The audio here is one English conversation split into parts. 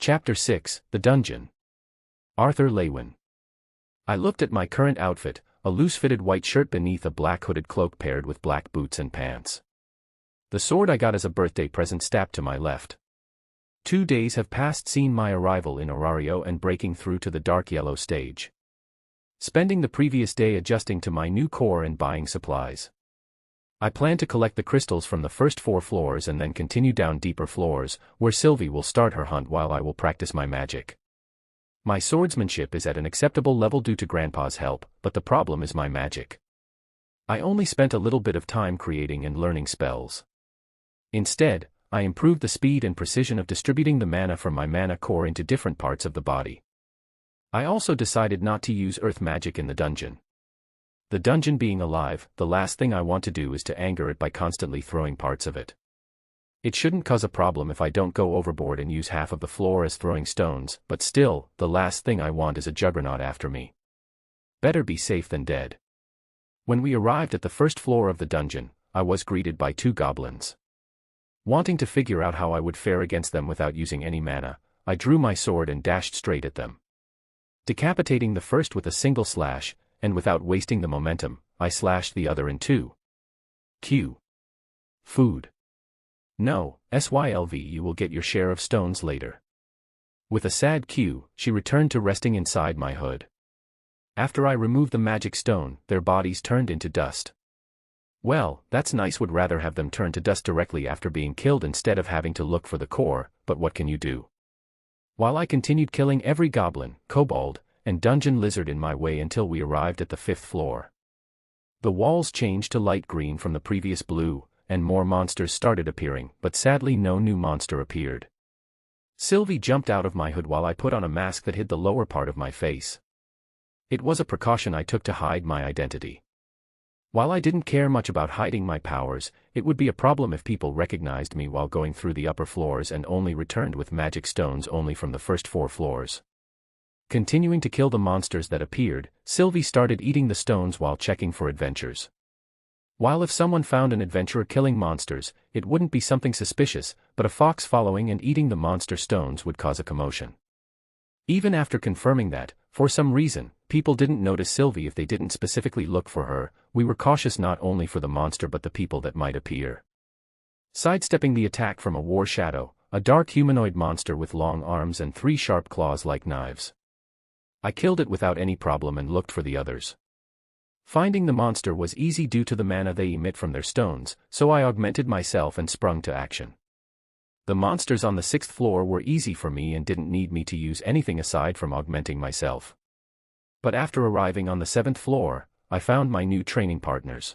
Chapter 6, The Dungeon. Arthur Leywin. I looked at my current outfit, a loose-fitted white shirt beneath a black hooded cloak paired with black boots and pants. The sword I got as a birthday present stabbed to my left. 2 days have passed since my arrival in Orario and breaking through to the dark yellow stage. Spending the previous day adjusting to my new core and buying supplies. I plan to collect the crystals from the first 4 floors and then continue down deeper floors, where Sylvie will start her hunt while I will practice my magic. My swordsmanship is at an acceptable level due to Grandpa's help, but the problem is my magic. I only spent a little bit of time creating and learning spells. Instead, I improved the speed and precision of distributing the mana from my mana core into different parts of the body. I also decided not to use earth magic in the dungeon. The dungeon being alive, the last thing I want to do is to anger it by constantly throwing parts of it. It shouldn't cause a problem if I don't go overboard and use half of the floor as throwing stones, but still, the last thing I want is a juggernaut after me. Better be safe than dead. When we arrived at the first floor of the dungeon, I was greeted by 2 goblins. Wanting to figure out how I would fare against them without using any mana, I drew my sword and dashed straight at them. Decapitating the first with a single slash, and without wasting the momentum, I slashed the other in 2. Q. Food. No, SYLV, you will get your share of stones later. With a sad Q, she returned to resting inside my hood. After I removed the magic stone, their bodies turned into dust. Well, that's nice, would rather have them turn to dust directly after being killed instead of having to look for the core, but what can you do? While I continued killing every goblin, kobold, and dungeon lizard in my way until we arrived at the 5th floor. The walls changed to light green from the previous blue, and more monsters started appearing, but sadly no new monster appeared. Sylvie jumped out of my hood while I put on a mask that hid the lower part of my face. It was a precaution I took to hide my identity. While I didn't care much about hiding my powers, it would be a problem if people recognized me while going through the upper floors and only returned with magic stones only from the first 4 floors. Continuing to kill the monsters that appeared, Sylvie started eating the stones while checking for adventures. While if someone found an adventurer killing monsters, it wouldn't be something suspicious, but a fox following and eating the monster stones would cause a commotion. Even after confirming that, for some reason, people didn't notice Sylvie if they didn't specifically look for her, we were cautious not only for the monster but the people that might appear. Sidestepping the attack from a war shadow, a dark humanoid monster with long arms and 3 sharp claws like knives. I killed it without any problem and looked for the others. Finding the monster was easy due to the mana they emit from their stones, so I augmented myself and sprung to action. The monsters on the 6th floor were easy for me and didn't need me to use anything aside from augmenting myself. But after arriving on the 7th floor, I found my new training partners.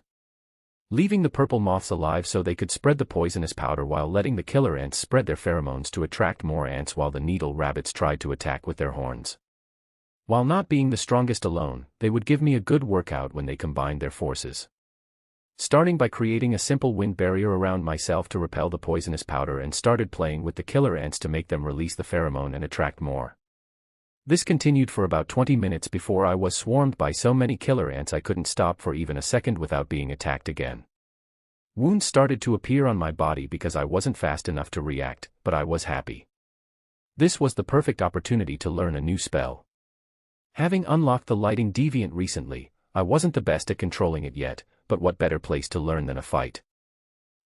Leaving the purple moths alive so they could spread the poisonous powder while letting the killer ants spread their pheromones to attract more ants while the needle rabbits tried to attack with their horns. While not being the strongest alone, they would give me a good workout when they combined their forces. Starting by creating a simple wind barrier around myself to repel the poisonous powder and started playing with the killer ants to make them release the pheromone and attract more. This continued for about 20 minutes before I was swarmed by so many killer ants I couldn't stop for even a second without being attacked again. Wounds started to appear on my body because I wasn't fast enough to react, but I was happy. This was the perfect opportunity to learn a new spell. Having unlocked the lighting deviant recently, I wasn't the best at controlling it yet, but what better place to learn than a fight?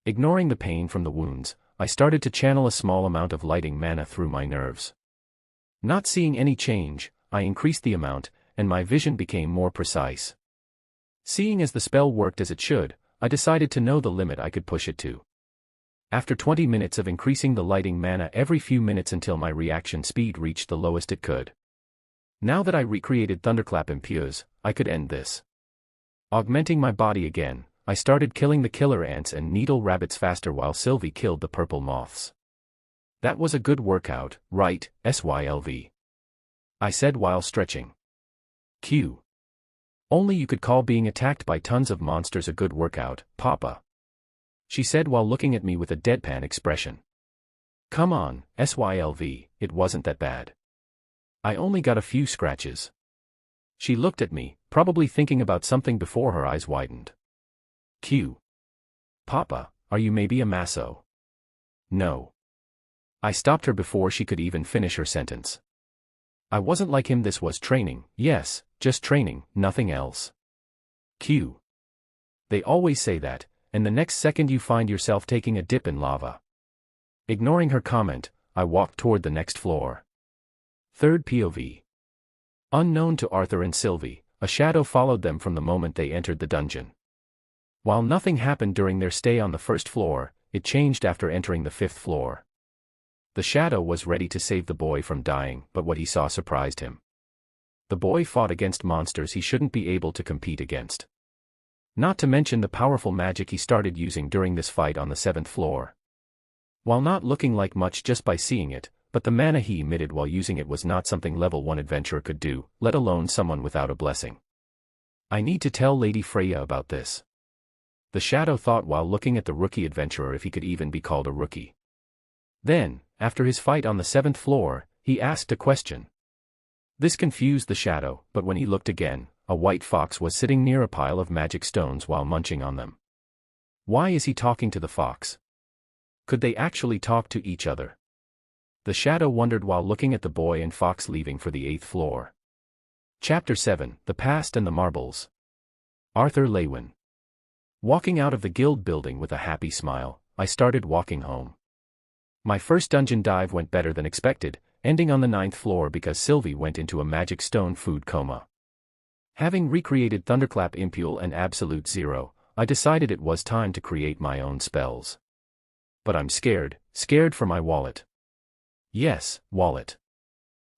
Ignoring the pain from the wounds, I started to channel a small amount of lighting mana through my nerves. Not seeing any change, I increased the amount, and my vision became more precise. Seeing as the spell worked as it should, I decided to know the limit I could push it to. After 20 minutes of increasing the lighting mana every few minutes until my reaction speed reached the lowest it could. Now that I recreated Thunderclap Impious, I could end this. Augmenting my body again, I started killing the killer ants and needle rabbits faster while Sylvie killed the purple moths. That was a good workout, right, SYLV? I said while stretching. Q. Only you could call being attacked by tons of monsters a good workout, Papa. She said while looking at me with a deadpan expression. Come on, SYLV, it wasn't that bad. I only got a few scratches. She looked at me, probably thinking about something before her eyes widened. Q. Papa, are you maybe a maso? No. I stopped her before she could even finish her sentence. I wasn't like him. This was training, yes, just training, nothing else. Q. They always say that, and the next second you find yourself taking a dip in lava. Ignoring her comment, I walked toward the next floor. Third POV. Unknown to Arthur and Sylvie, a shadow followed them from the moment they entered the dungeon. While nothing happened during their stay on the first floor, it changed after entering the fifth floor. The shadow was ready to save the boy from dying, but what he saw surprised him. The boy fought against monsters he shouldn't be able to compete against. Not to mention the powerful magic he started using during this fight on the seventh floor. While not looking like much just by seeing it, but the mana he emitted while using it was not something level 1 adventurer could do, let alone someone without a blessing. I need to tell Lady Freya about this. The shadow thought while looking at the rookie adventurer if he could even be called a rookie. Then, after his fight on the seventh floor, he asked a question. This confused the shadow, but when he looked again, a white fox was sitting near a pile of magic stones while munching on them. Why is he talking to the fox? Could they actually talk to each other? The shadow wondered while looking at the boy and fox leaving for the 8th floor. Chapter 7, The Past and the Marbles. Arthur Leywin. Walking out of the guild building with a happy smile, I started walking home. My first dungeon dive went better than expected, ending on the 9th floor because Sylvie went into a magic stone food coma. Having recreated Thunderclap Impule and Absolute Zero, I decided it was time to create my own spells. But I'm scared for my wallet. Yes, wallet.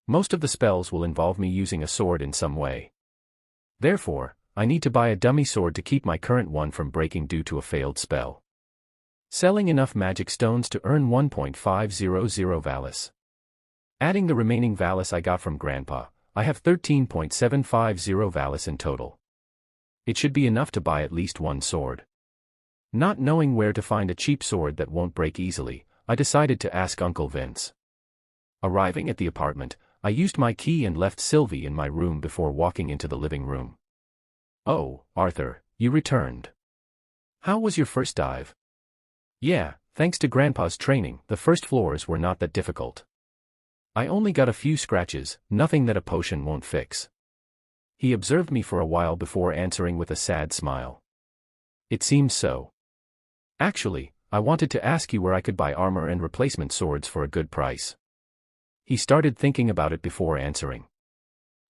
Most of the spells will involve me using a sword in some way. Therefore, I need to buy a dummy sword to keep my current one from breaking due to a failed spell. Selling enough magic stones to earn 1.500 Valis. Adding the remaining Valis I got from Grandpa, I have 13.750 Valis in total. It should be enough to buy at least one sword. Not knowing where to find a cheap sword that won't break easily, I decided to ask Uncle Vince. Arriving at the apartment, I used my key and left Sylvie in my room before walking into the living room. Oh, Arthur, you returned. How was your first dive? Yeah, thanks to Grandpa's training, the first floors were not that difficult. I only got a few scratches, nothing that a potion won't fix. He observed me for a while before answering with a sad smile. It seems so. Actually, I wanted to ask you where I could buy armor and replacement swords for a good price. He started thinking about it before answering.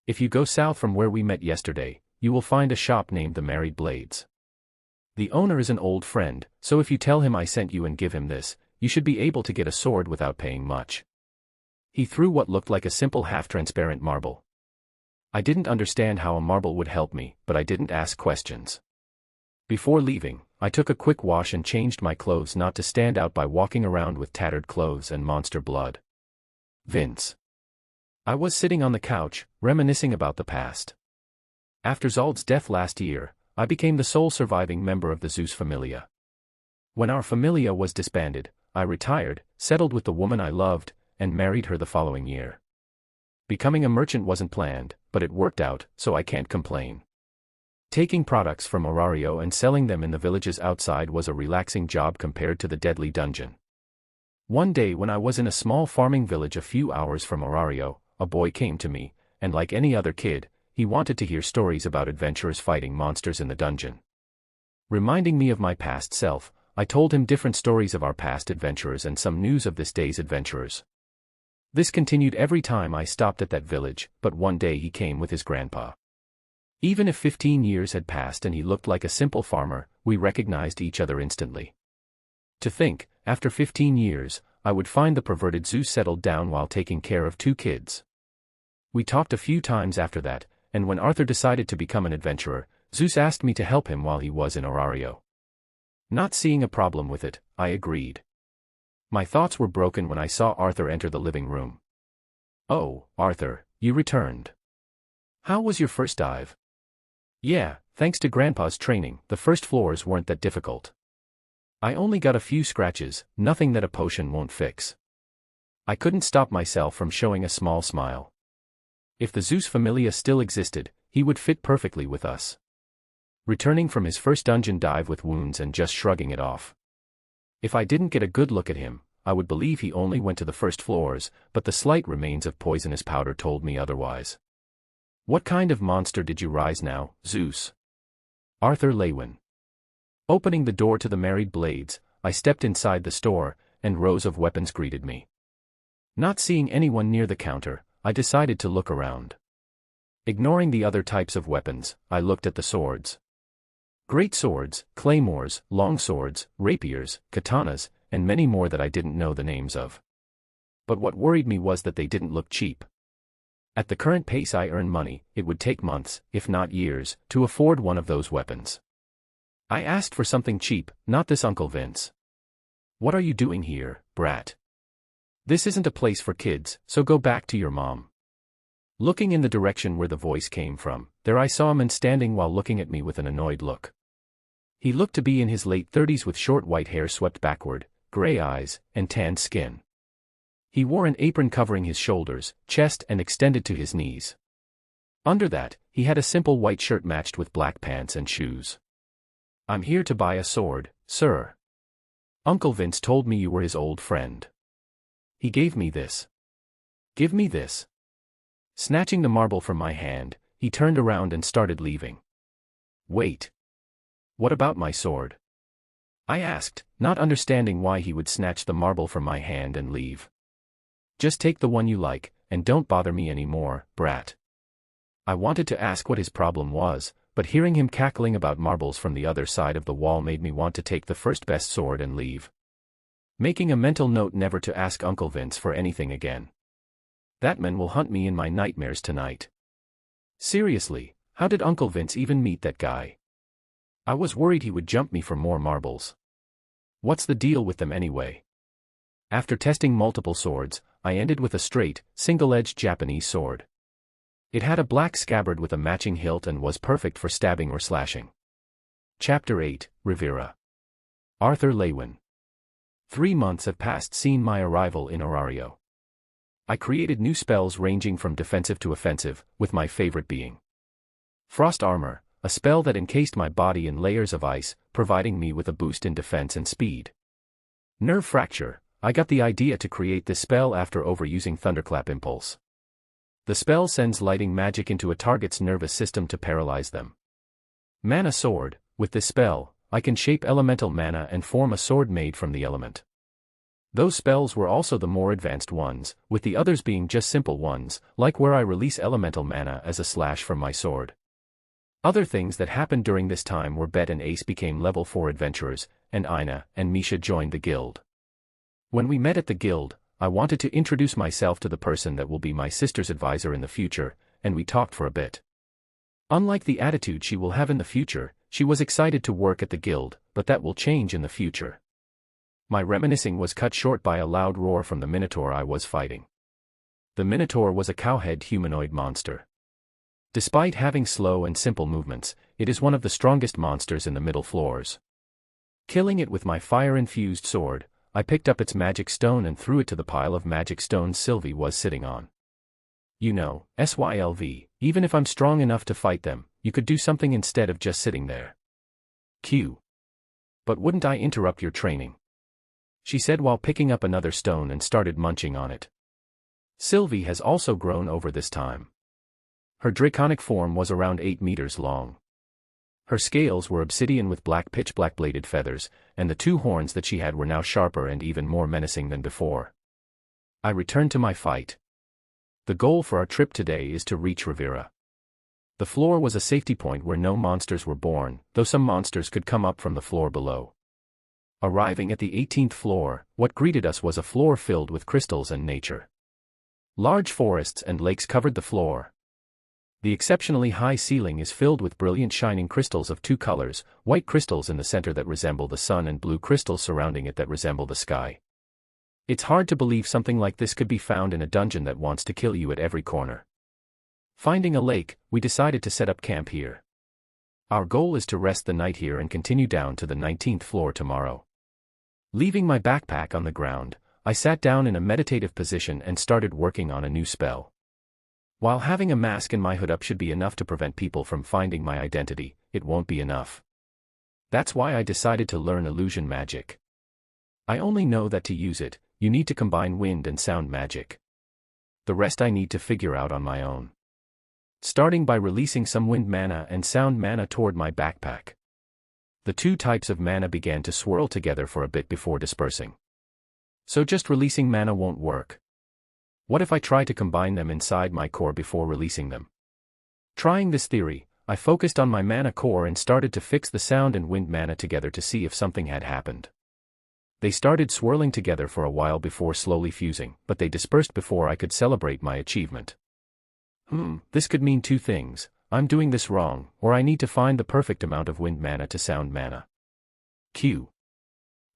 If you go south from where we met yesterday, you will find a shop named the Married Blades. The owner is an old friend, so if you tell him I sent you and give him this, you should be able to get a sword without paying much. He threw what looked like a simple half-transparent marble. I didn't understand how a marble would help me, but I didn't ask questions. Before leaving, I took a quick wash and changed my clothes not to stand out by walking around with tattered clothes and monster blood. Vince. I was sitting on the couch, reminiscing about the past. After Zald's death last year, I became the sole surviving member of the Zeus familia. When our familia was disbanded, I retired, settled with the woman I loved, and married her the following year. Becoming a merchant wasn't planned, but it worked out, so I can't complain. Taking products from Orario and selling them in the villages outside was a relaxing job compared to the deadly dungeon. One day when I was in a small farming village a few hours from Orario, a boy came to me, and like any other kid, he wanted to hear stories about adventurers fighting monsters in the dungeon. Reminding me of my past self, I told him different stories of our past adventurers and some news of this day's adventurers. This continued every time I stopped at that village, but one day he came with his grandpa. Even if 15 years had passed and he looked like a simple farmer, we recognized each other instantly. To think, after 15 years, I would find the perverted Zeus settled down while taking care of 2 kids. We talked a few times after that, and when Arthur decided to become an adventurer, Zeus asked me to help him while he was in Orario. Not seeing a problem with it, I agreed. My thoughts were broken when I saw Arthur enter the living room. Oh, Arthur, you returned. How was your first dive? Yeah, thanks to Grandpa's training, the first floors weren't that difficult. I only got a few scratches, nothing that a potion won't fix. I couldn't stop myself from showing a small smile. If the Zeus familia still existed, he would fit perfectly with us. Returning from his first dungeon dive with wounds and just shrugging it off. If I didn't get a good look at him, I would believe he only went to the first floors, but the slight remains of poisonous powder told me otherwise. What kind of monster did you rise now, Zeus? Arthur Leywin. Opening the door to the married blades, I stepped inside the store, and rows of weapons greeted me. Not seeing anyone near the counter, I decided to look around. Ignoring the other types of weapons, I looked at the swords. Great swords, claymores, long swords, rapiers, katanas, and many more that I didn't know the names of. But what worried me was that they didn't look cheap. At the current pace I earn money, it would take months, if not years, to afford one of those weapons. I asked for something cheap, not this Uncle Vince. What are you doing here, brat? This isn't a place for kids, so go back to your mom. Looking in the direction where the voice came from, there I saw a man standing while looking at me with an annoyed look. He looked to be in his late 30s with short white hair swept backward, gray eyes, and tanned skin. He wore an apron covering his shoulders, chest and extended to his knees. Under that, he had a simple white shirt matched with black pants and shoes. I'm here to buy a sword, sir. Uncle Vince told me you were his old friend. He gave me this. Give me this. Snatching the marble from my hand, he turned around and started leaving. Wait. What about my sword? I asked, not understanding why he would snatch the marble from my hand and leave. Just take the one you like, and don't bother me anymore, brat. I wanted to ask what his problem was, but hearing him cackling about marbles from the other side of the wall made me want to take the first best sword and leave. Making a mental note never to ask Uncle Vince for anything again. That man will hunt me in my nightmares tonight. Seriously, how did Uncle Vince even meet that guy? I was worried he would jump me for more marbles. What's the deal with them anyway? After testing multiple swords, I ended with a straight, single-edged Japanese sword. It had a black scabbard with a matching hilt and was perfect for stabbing or slashing. Chapter 8, Rivera. Arthur Leywin. 3 months have passed since my arrival in Orario. I created new spells ranging from defensive to offensive, with my favorite being Frost Armor, a spell that encased my body in layers of ice, providing me with a boost in defense and speed. Nerve Fracture. I got the idea to create this spell after overusing Thunderclap Impulse. The spell sends lighting magic into a target's nervous system to paralyze them. Mana Sword. With this spell, I can shape elemental mana and form a sword made from the element. Those spells were also the more advanced ones, with the others being just simple ones, like where I release elemental mana as a slash from my sword. Other things that happened during this time were Bet and Ace became level 4 adventurers, and Ina and Misha joined the guild. When we met at the guild, I wanted to introduce myself to the person that will be my sister's advisor in the future, and we talked for a bit. Unlike the attitude she will have in the future, she was excited to work at the guild, but that will change in the future. My reminiscing was cut short by a loud roar from the Minotaur I was fighting. The Minotaur was a cowhead humanoid monster. Despite having slow and simple movements, it is one of the strongest monsters in the middle floors. Killing it with my fire-infused sword, I picked up its magic stone and threw it to the pile of magic stones Sylvie was sitting on. You know, SYLV, even if I'm strong enough to fight them, you could do something instead of just sitting there. Q. But wouldn't I interrupt your training? She said while picking up another stone and started munching on it. Sylvie has also grown over this time. Her draconic form was around 8 meters long. Her scales were obsidian with black pitch-black bladed feathers, and the 2 horns that she had were now sharper and even more menacing than before. I returned to my fight. The goal for our trip today is to reach Rivera. The floor was a safety point where no monsters were born, though some monsters could come up from the floor below. Arriving at the 18th floor, what greeted us was a floor filled with crystals and nature. Large forests and lakes covered the floor. The exceptionally high ceiling is filled with brilliant shining crystals of 2 colors, white crystals in the center that resemble the sun and blue crystals surrounding it that resemble the sky. It's hard to believe something like this could be found in a dungeon that wants to kill you at every corner. Finding a lake, we decided to set up camp here. Our goal is to rest the night here and continue down to the 19th floor tomorrow. Leaving my backpack on the ground, I sat down in a meditative position and started working on a new spell. While having a mask and my hood up should be enough to prevent people from finding my identity, it won't be enough. That's why I decided to learn illusion magic. I only know that to use it, you need to combine wind and sound magic. The rest I need to figure out on my own. Starting by releasing some wind mana and sound mana toward my backpack. The two types of mana began to swirl together for a bit before dispersing. So just releasing mana won't work. What if I try to combine them inside my core before releasing them? Trying this theory, I focused on my mana core and started to fix the sound and wind mana together to see if something had happened. They started swirling together for a while before slowly fusing, but they dispersed before I could celebrate my achievement. This could mean two things: I'm doing this wrong, or I need to find the perfect amount of wind mana to sound mana. Q.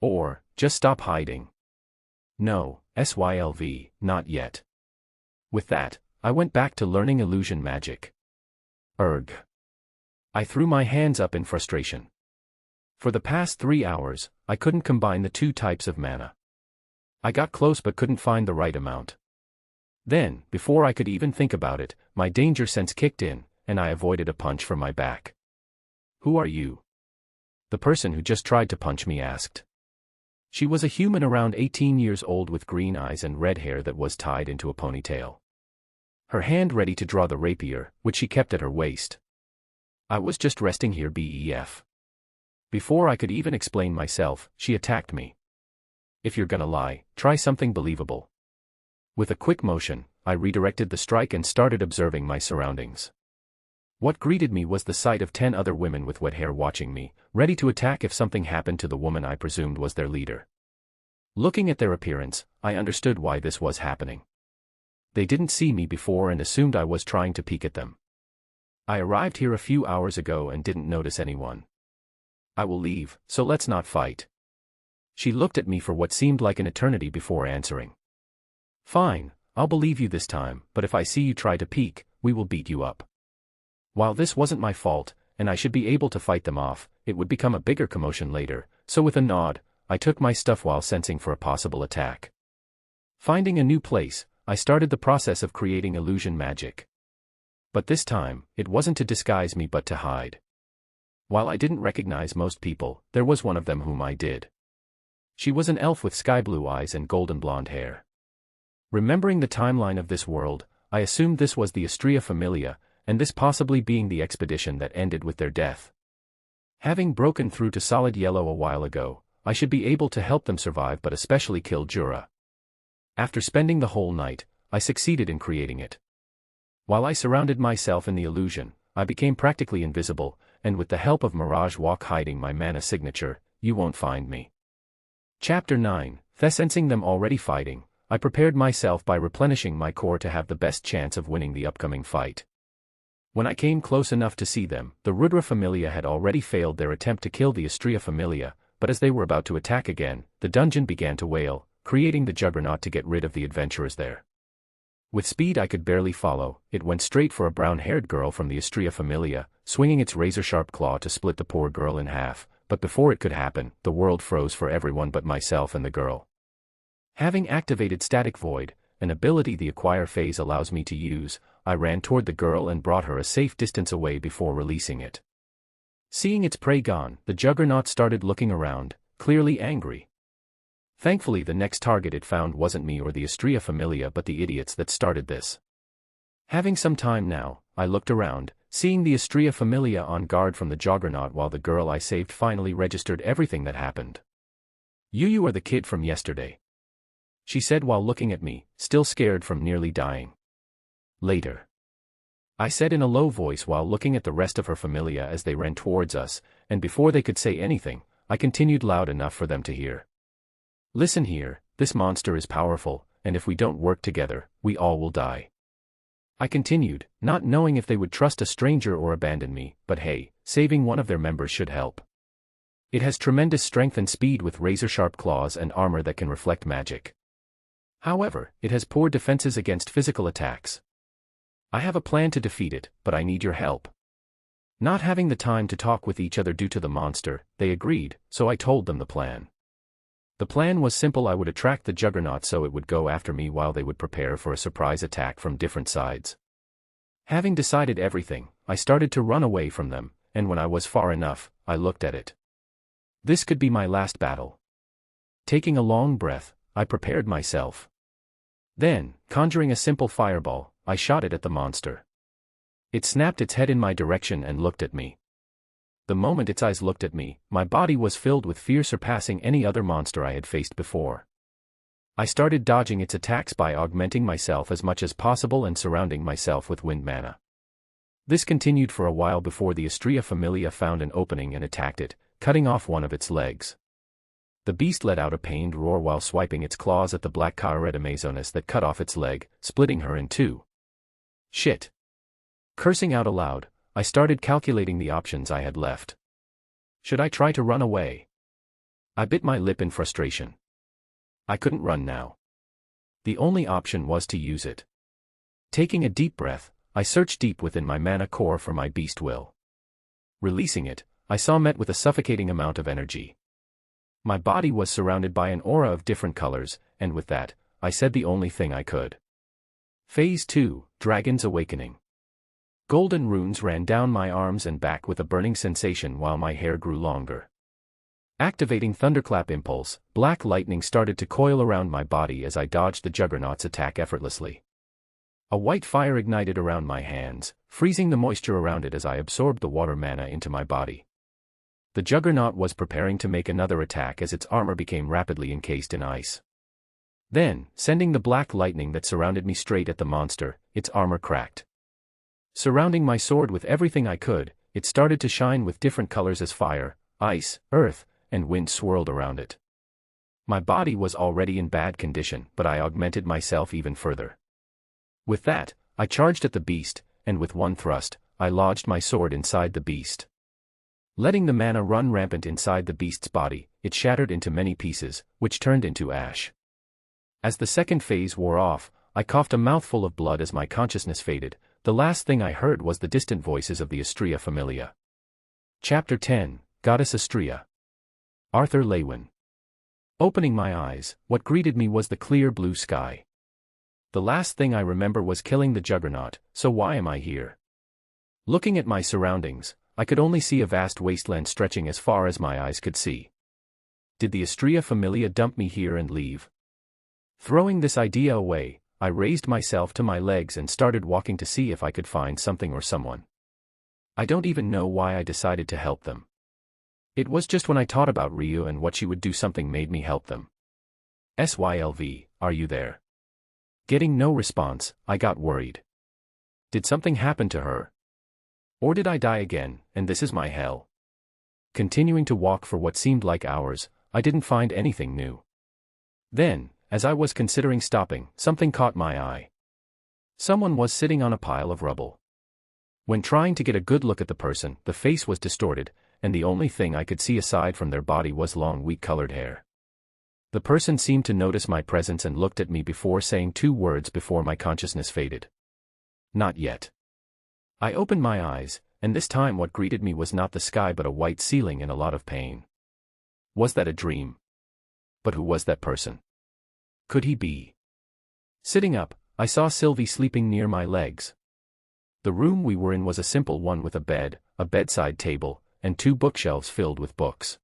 Or, just stop hiding. No, SYLV, not yet. With that, I went back to learning illusion magic. Erg. I threw my hands up in frustration. For the past 3 hours, I couldn't combine the two types of mana. I got close but couldn't find the right amount. Then, before I could even think about it, my danger sense kicked in, and I avoided a punch from my back. "Who are you?" the person who just tried to punch me asked. She was a human around 18 years old with green eyes and red hair that was tied into a ponytail. Her hand ready to draw the rapier, which she kept at her waist. I was just resting here, BEF. Before I could even explain myself, she attacked me. "If you're gonna lie, try something believable." With a quick motion, I redirected the strike and started observing my surroundings. What greeted me was the sight of 10 other women with wet hair watching me, ready to attack if something happened to the woman I presumed was their leader. Looking at their appearance, I understood why this was happening. They didn't see me before and assumed I was trying to peek at them. I arrived here a few hours ago and didn't notice anyone. I will leave, so let's not fight. She looked at me for what seemed like an eternity before answering. "Fine, I'll believe you this time, but if I see you try to peek, we will beat you up." While this wasn't my fault, and I should be able to fight them off, it would become a bigger commotion later, so with a nod, I took my stuff while sensing for a possible attack. Finding a new place, I started the process of creating illusion magic. But this time, it wasn't to disguise me but to hide. While I didn't recognize most people, there was one of them whom I did. She was an elf with sky blue eyes and golden blonde hair. Remembering the timeline of this world, I assumed this was the Astrea Familia, and this possibly being the expedition that ended with their death. Having broken through to solid yellow a while ago, I should be able to help them survive but especially kill Jura. After spending the whole night, I succeeded in creating it. While I surrounded myself in the illusion, I became practically invisible, and with the help of Mirage Walk hiding my mana signature, you won't find me. Chapter 9, Sensing them already fighting, I prepared myself by replenishing my core to have the best chance of winning the upcoming fight. When I came close enough to see them, the Rudra Familia had already failed their attempt to kill the Astrea Familia, but as they were about to attack again, the dungeon began to wail, creating the juggernaut to get rid of the adventurers there. With speed I could barely follow, it went straight for a brown-haired girl from the Astrea Familia, swinging its razor-sharp claw to split the poor girl in half, but before it could happen, the world froze for everyone but myself and the girl. Having activated Static Void, an ability the Acquire phase allows me to use, I ran toward the girl and brought her a safe distance away before releasing it. Seeing its prey gone, the juggernaut started looking around, clearly angry. Thankfully the next target it found wasn't me or the Astrea Familia but the idiots that started this. Having some time now, I looked around, seeing the Astrea Familia on guard from the juggernaut while the girl I saved finally registered everything that happened. You are the kid from yesterday," she said while looking at me, still scared from nearly dying. "Later," I said in a low voice while looking at the rest of her familia as they ran towards us, and before they could say anything, I continued loud enough for them to hear. "Listen here, this monster is powerful, and if we don't work together, we all will die." I continued, not knowing if they would trust a stranger or abandon me, but hey, saving one of their members should help. It has tremendous strength and speed with razor-sharp claws and armor that can reflect magic. However, it has poor defenses against physical attacks. I have a plan to defeat it, but I need your help. Not having the time to talk with each other due to the monster, they agreed, so I told them the plan. The plan was simple: I would attract the juggernaut so it would go after me while they would prepare for a surprise attack from different sides. Having decided everything, I started to run away from them, and when I was far enough, I looked at it. This could be my last battle. Taking a long breath, I prepared myself. Then, conjuring a simple fireball, I shot it at the monster. It snapped its head in my direction and looked at me. The moment its eyes looked at me, my body was filled with fear surpassing any other monster I had faced before. I started dodging its attacks by augmenting myself as much as possible and surrounding myself with wind mana. This continued for a while before the Astrea Familia found an opening and attacked it, cutting off one of its legs. The beast let out a pained roar while swiping its claws at the black Caereta Amazonas that cut off its leg, splitting her in two. Shit. Cursing out aloud, I started calculating the options I had left. Should I try to run away? I bit my lip in frustration. I couldn't run now. The only option was to use it. Taking a deep breath, I searched deep within my mana core for my beast will. Releasing it, I saw met with a suffocating amount of energy. My body was surrounded by an aura of different colors, and with that, I said the only thing I could. Phase 2, Dragon's Awakening. Golden runes ran down my arms and back with a burning sensation while my hair grew longer. Activating Thunderclap Impulse, black lightning started to coil around my body as I dodged the Juggernaut's attack effortlessly. A white fire ignited around my hands, freezing the moisture around it as I absorbed the water mana into my body. The Juggernaut was preparing to make another attack as its armor became rapidly encased in ice. Then, sending the black lightning that surrounded me straight at the monster, its armor cracked. Surrounding my sword with everything I could, it started to shine with different colors as fire, ice, earth, and wind swirled around it. My body was already in bad condition, but I augmented myself even further. With that, I charged at the beast, and with one thrust, I lodged my sword inside the beast. Letting the mana run rampant inside the beast's body, it shattered into many pieces, which turned into ash. As the second phase wore off, I coughed a mouthful of blood as my consciousness faded. The last thing I heard was the distant voices of the Astrea Familia. Chapter 10, Goddess Astrea. Arthur Leywin. Opening my eyes, what greeted me was the clear blue sky. The last thing I remember was killing the Juggernaut, so why am I here? Looking at my surroundings, I could only see a vast wasteland stretching as far as my eyes could see. Did the Astrea Familia dump me here and leave? Throwing this idea away, I raised myself to my legs and started walking to see if I could find something or someone. I don't even know why I decided to help them. It was just when I thought about Ryu and what she would do something made me help them. SYLV, are you there? Getting no response, I got worried. Did something happen to her? Or did I die again, and this is my hell? Continuing to walk for what seemed like hours, I didn't find anything new. Then, as I was considering stopping, something caught my eye. Someone was sitting on a pile of rubble. When trying to get a good look at the person, the face was distorted, and the only thing I could see aside from their body was long wheat-colored hair. The person seemed to notice my presence and looked at me before saying 2 words before my consciousness faded. Not yet. I opened my eyes, and this time what greeted me was not the sky but a white ceiling and a lot of pain. Was that a dream? But who was that person? Could he be? Sitting up, I saw Sylvie sleeping near my legs. The room we were in was a simple one with a bed, a bedside table, and 2 bookshelves filled with books.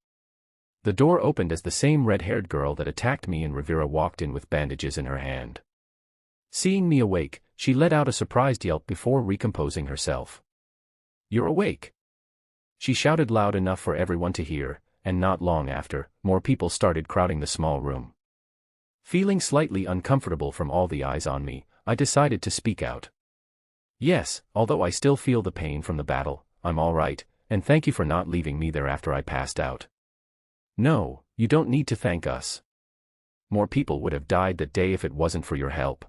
The door opened as the same red-haired girl that attacked me in Rivera walked in with bandages in her hand. Seeing me awake, she let out a surprised yelp before recomposing herself. "You're awake!" She shouted loud enough for everyone to hear, and not long after, more people started crowding the small room. Feeling slightly uncomfortable from all the eyes on me, I decided to speak out. "Yes, although I still feel the pain from the battle, I'm all right, and thank you for not leaving me there after I passed out." "No, you don't need to thank us. More people would have died that day if it wasn't for your help,"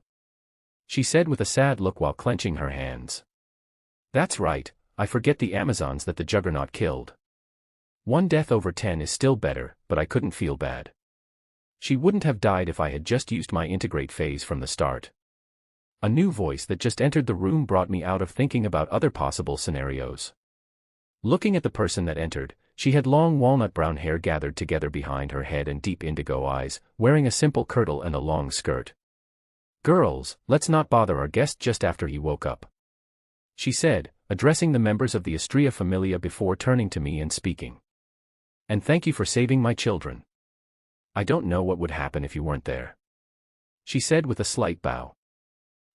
she said with a sad look while clenching her hands. "That's right, I forget the Amazons that the Juggernaut killed. 1 death over 10 is still better, but I couldn't feel bad. She wouldn't have died if I had just used my integrate phase from the start." A new voice that just entered the room brought me out of thinking about other possible scenarios. Looking at the person that entered, she had long walnut-brown hair gathered together behind her head and deep indigo eyes, wearing a simple kirtle and a long skirt. "Girls, let's not bother our guest just after he woke up," she said, addressing the members of the Astrea Familia before turning to me and speaking. "And thank you for saving my children. I don't know what would happen if you weren't there, she said with a slight bow.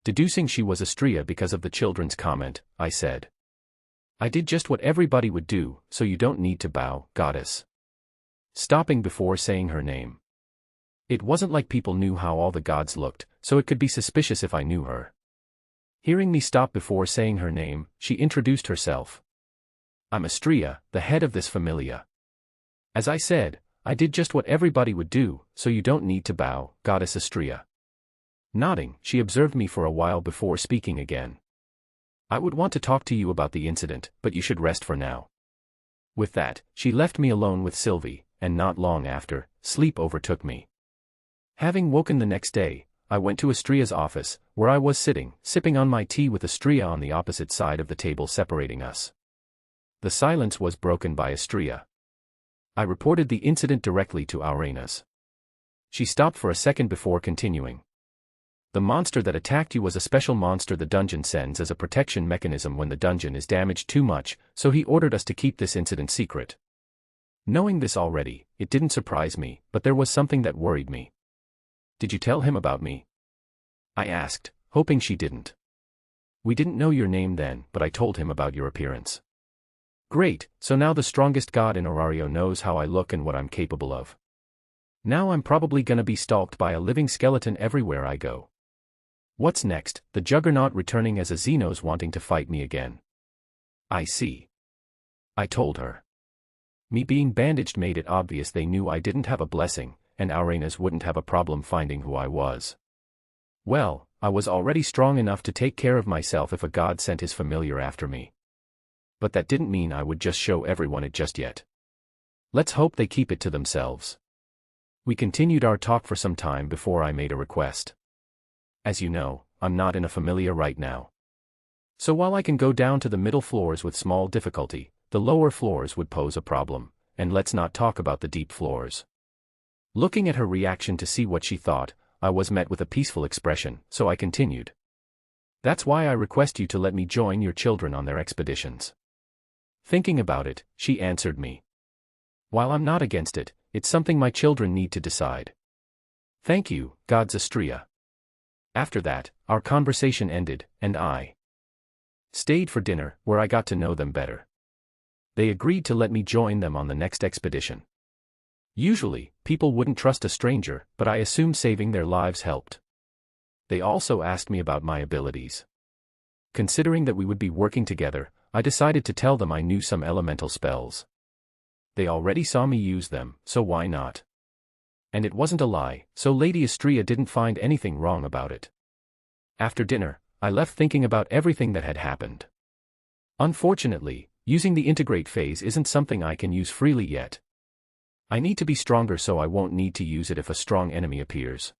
Deducing she was Astrea because of the children's comment, I said. I did just what everybody would do, so you don't need to bow, goddess. Stopping before saying her name. It wasn't like people knew how all the gods looked, so it could be suspicious if I knew her. Hearing me stop before saying her name, she introduced herself. I'm Astrea, the head of this familia. As I said, I did just what everybody would do, so you don't need to bow, goddess Astrea. Nodding, she observed me for a while before speaking again. I would want to talk to you about the incident, but you should rest for now. With that, she left me alone with Sylvie, and not long after, sleep overtook me. Having woken the next day, I went to Astrea's office, where I was sitting, sipping on my tea with Astrea on the opposite side of the table separating us. The silence was broken by Astrea. I reported the incident directly to Arenas. She stopped for a second before continuing. The monster that attacked you was a special monster the dungeon sends as a protection mechanism when the dungeon is damaged too much, so he ordered us to keep this incident secret. Knowing this already, it didn't surprise me, but there was something that worried me. Did you tell him about me? I asked, hoping she didn't. We didn't know your name then, but I told him about your appearance. Great, so now the strongest god in Orario knows how I look and what I'm capable of. Now I'm probably gonna be stalked by a living skeleton everywhere I go. What's next? The Juggernaut returning as a Xenos wanting to fight me again. I see. I told her. Me being bandaged made it obvious they knew I didn't have a blessing, and Arenas wouldn't have a problem finding who I was. Well, I was already strong enough to take care of myself if a god sent his familiar after me. But that didn't mean I would just show everyone it just yet. Let's hope they keep it to themselves. We continued our talk for some time before I made a request. As you know, I'm not in a familia right now. So while I can go down to the middle floors with small difficulty, the lower floors would pose a problem, and let's not talk about the deep floors. Looking at her reaction to see what she thought, I was met with a peaceful expression, so I continued. That's why I request you to let me join your children on their expeditions. Thinking about it, she answered me. While I'm not against it, it's something my children need to decide. Thank you, Gods Astrea. After that, our conversation ended, and I stayed for dinner, where I got to know them better. They agreed to let me join them on the next expedition. Usually, people wouldn't trust a stranger, but I assumed saving their lives helped. They also asked me about my abilities. Considering that we would be working together, I decided to tell them I knew some elemental spells. They already saw me use them, so why not? And it wasn't a lie, so Lady Astrea didn't find anything wrong about it. After dinner, I left thinking about everything that had happened. Unfortunately, using the integrate phase isn't something I can use freely yet. I need to be stronger so I won't need to use it if a strong enemy appears.